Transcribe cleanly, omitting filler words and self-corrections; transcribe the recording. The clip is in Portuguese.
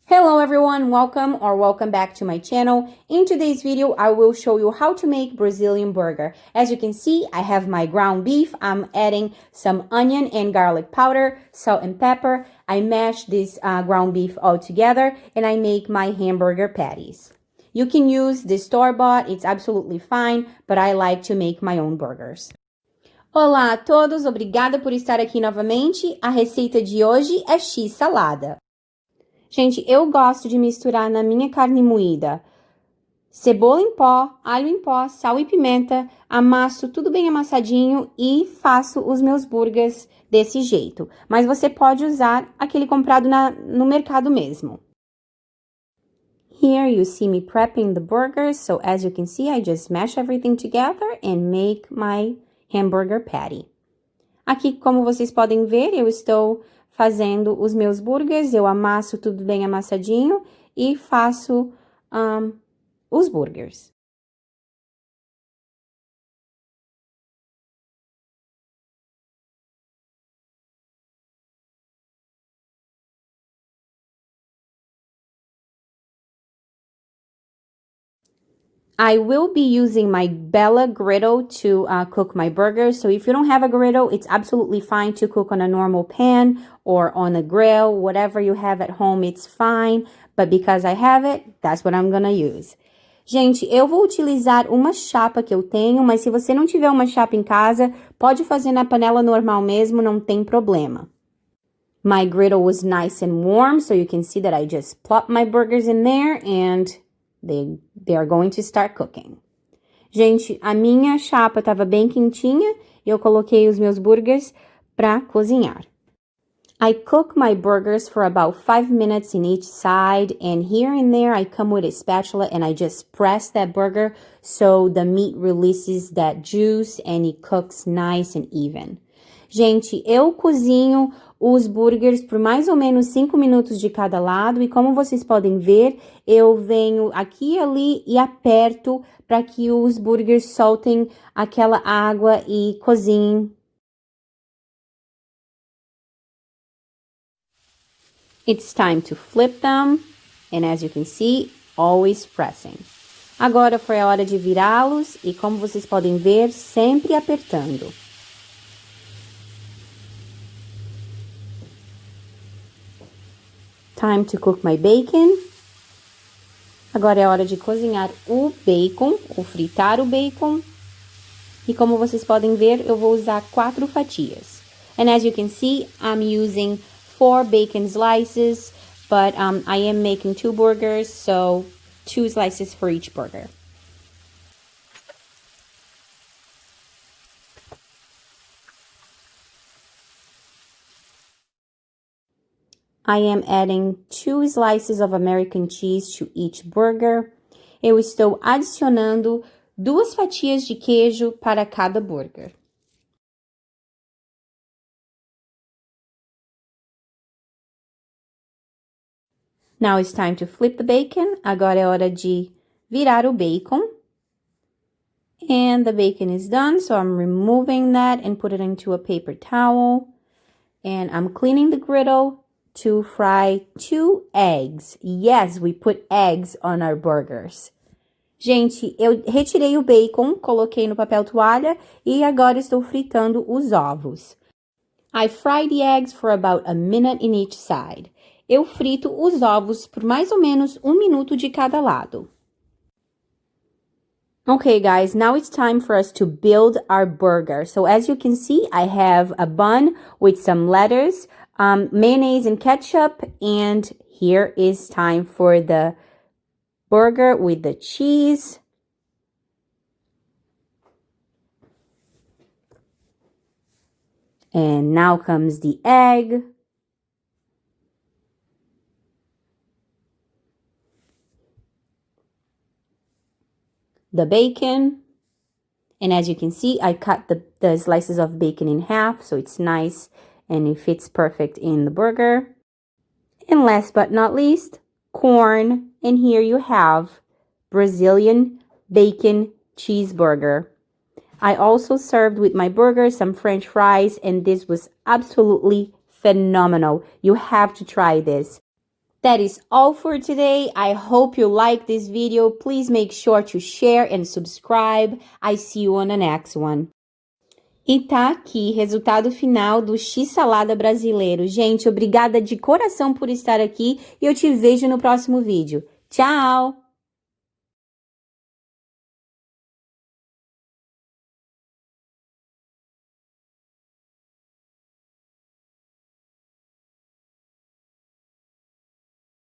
Hello everyone, welcome back to my channel. In today's video, I will show you how to make Brazilian burger. As you can see, I have my ground beef. I'm adding some onion and garlic powder, salt and pepper. I mash this ground beef all together and I make my hamburger patties. You can use the store-bought, it's absolutely fine, but I like to make my own burgers. Olá a todos, obrigada por estar aqui novamente. A receita de hoje é X-salada. Gente, eu gosto de misturar na minha carne moída cebola em pó, alho em pó, sal e pimenta, amasso tudo bem amassadinho e faço os meus burgers desse jeito. Mas você pode usar aquele comprado no mercado mesmo. Here you see me prepping the burgers, so as you can see, I just mash everything together and make my hamburger patty. Aqui, como vocês podem ver, eu estou fazendo os meus burgers, eu amasso tudo bem amassadinho e faço os burgers. I will be using my Bella griddle to cook my burgers. So if you don't have a griddle, it's absolutely fine to cook on a normal pan or on a grill. Whatever you have at home, it's fine. But because I have it, that's what I'm gonna use. Gente, eu vou utilizar uma chapa que eu tenho, mas se você não tiver uma chapa em casa, pode fazer na panela normal mesmo, não tem problema. My griddle was nice and warm, so you can see that I just plopped my burgers in there and they are going to start cooking. Gente, a minha chapa estava bem quentinha e eu coloquei os meus burgers para cozinhar. I cook my burgers for about 5 minutes in each side, and here and there I come with a spatula and I just press that burger so the meat releases that juice and it cooks nice and even. Gente, eu cozinho os burgers por mais ou menos 5 minutos de cada lado e como vocês podem ver, eu venho aqui e ali e aperto para que os burgers soltem aquela água e cozinhem. It's time to flip them, and as you can see, always pressing. Agora foi a hora de virá-los e como vocês podem ver, sempre apertando. Time to cook my bacon. Agora é hora de cozinhar o bacon, ou fritar o bacon. E como vocês podem ver, eu vou usar 4 fatias. And as you can see, I'm using 4 bacon slices, but I am making 2 burgers, so 2 slices for each burger. I am adding 2 slices of American cheese to each burger. Eu estou adicionando 2 fatias de queijo para cada burger. Now it's time to flip the bacon. Agora é hora de virar o bacon. And the bacon is done, so I'm removing that and put it into a paper towel. And I'm cleaning the griddle to fry 2 eggs. Yes, we put eggs on our burgers. Gente, eu retirei o bacon, coloquei no papel toalha e agora estou fritando os ovos. I fry the eggs for about a minute in each side. Eu frito os ovos por mais ou menos 1 minuto de cada lado. Okay, guys, now it's time for us to build our burger. So as you can see, I have a bun with some lettuce, mayonnaise and ketchup, and here is time for the burger with the cheese. And now comes the egg. The bacon. And as you can see, I cut the slices of bacon in half, so it's nice and it fits perfect in the burger. And last but not least, corn. And here you have Brazilian bacon cheeseburger. I also served with my burger some French fries, and this was absolutely phenomenal. You have to try this. That is all for today. I hope you like this video. Please make sure to share and subscribe. I see you on the next one. E tá aqui, resultado final do X-Salada brasileiro. Gente, obrigada de coração por estar aqui e eu te vejo no próximo vídeo. Tchau!